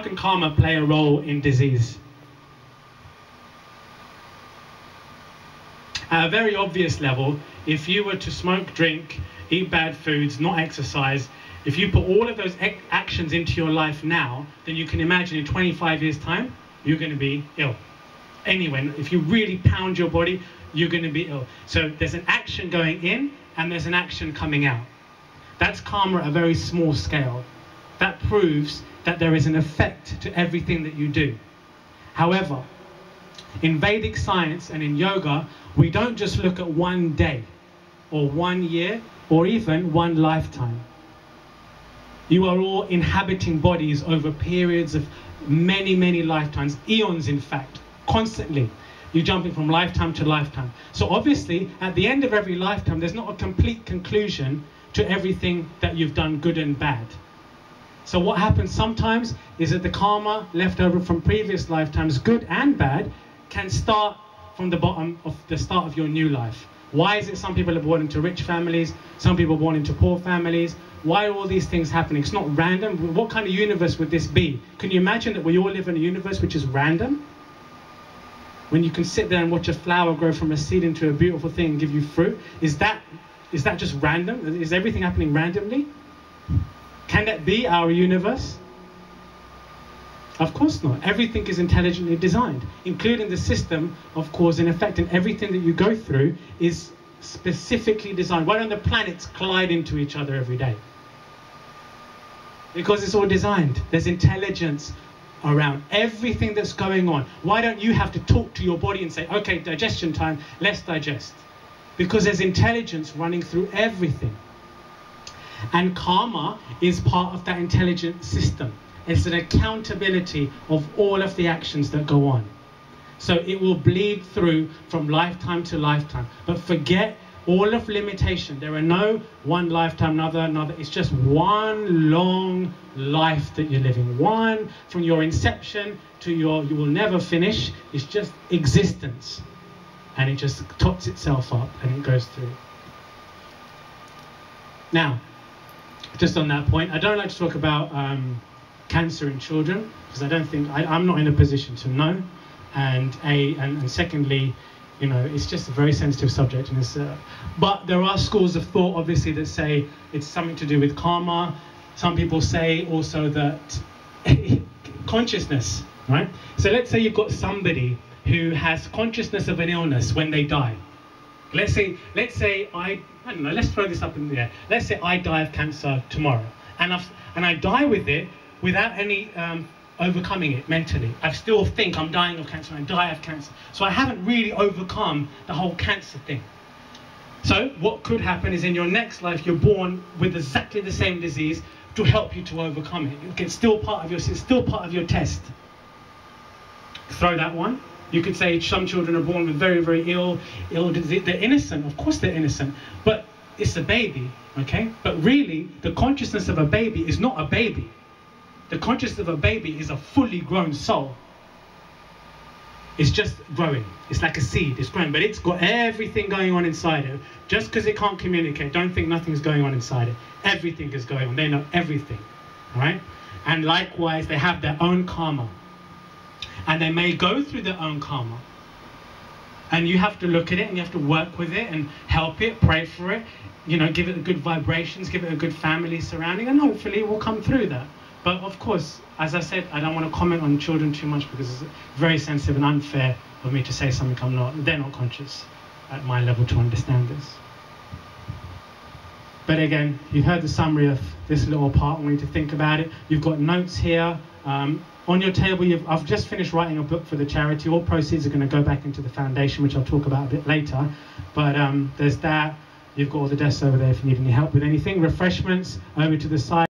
can karma play a role in disease? At a very obvious level, if you were to smoke, drink, eat bad foods, not exercise, if you put all of those actions into your life now, then you can imagine in 25 years' time, you're going to be ill. Anyway, if you really pound your body, you're going to be ill. So there's an action going in and there's an action coming out. That's karma at a very small scale. That proves that there is an effect to everything that you do. However, in Vedic science and in yoga, we don't just look at one day or 1 year or even one lifetime. You are all inhabiting bodies over periods of many, many lifetimes, eons in fact, constantly. You're jumping from lifetime to lifetime. So obviously, at the end of every lifetime, there's not a complete conclusion to everything that you've done, good and bad. So what happens sometimes is that the karma left over from previous lifetimes, good and bad, can start from the bottom of the start of your new life. Why is it some people are born into rich families, some people are born into poor families? Why are all these things happening? It's not random. What kind of universe would this be? Can you imagine that we all live in a universe which is random? When you can sit there and watch a flower grow from a seed into a beautiful thing and give you fruit, is that just random? Is everything happening randomly? Can that be our universe? Of course not. Everything is intelligently designed, including the system of cause and effect, and everything that you go through is specifically designed. Why don't the planets collide into each other every day? Because it's all designed. There's intelligence around everything that's going on. Why don't you have to talk to your body and say, okay, digestion time, let's digest? Because there's intelligence running through everything. And karma is part of that intelligent system. It's an accountability of all of the actions that go on. So it will bleed through from lifetime to lifetime. But forget all of limitation. There are no one lifetime, another. It's just one long life that you're living. One from your inception to you will never finish. It's just existence. And it just tops itself up and it goes through. Now, just on that point, I don't like to talk about cancer in children because I don't think I'm not in a position to know, and secondly, you know, it's just a very sensitive subject, and it's but there are schools of thought obviously that say it's something to do with karma. Some people say also that consciousness, right? So let's say you've got somebody who has consciousness of an illness when they die. Let's say I don't know, let's throw this up in the air. Let's say I die of cancer tomorrow, and I die with it without any overcoming it mentally. I still think I'm dying of cancer, and I die of cancer. So I haven't really overcome the whole cancer thing. So what could happen is in your next life, you're born with exactly the same disease to help you to overcome it. It's still part of your test. Throw that one. You could say some children are born with very, very ill disease. They're innocent, of course they're innocent, but it's a baby, okay? But really, the consciousness of a baby is not a baby. The consciousness of a baby is a fully grown soul. It's just growing. It's like a seed, it's growing, but it's got everything going on inside it. Just because it can't communicate, don't think nothing's going on inside it. Everything is going on, they know everything, all right? And likewise, they have their own karma. And they may go through their own karma. And you have to look at it and you have to work with it and help it, pray for it, you know, give it good vibrations, give it a good family surrounding, and hopefully it will come through that. But of course, as I said, I don't want to comment on children too much because it's very sensitive and unfair of me to say something they're not conscious at my level to understand this. But again, you've heard the summary of this little part. I want you to think about it. You've got notes here. On your table, I've just finished writing a book for the charity. All proceeds are going to go back into the foundation, which I'll talk about a bit later. But there's that. You've got all the desks over there if you need any help with anything. Refreshments over to the side.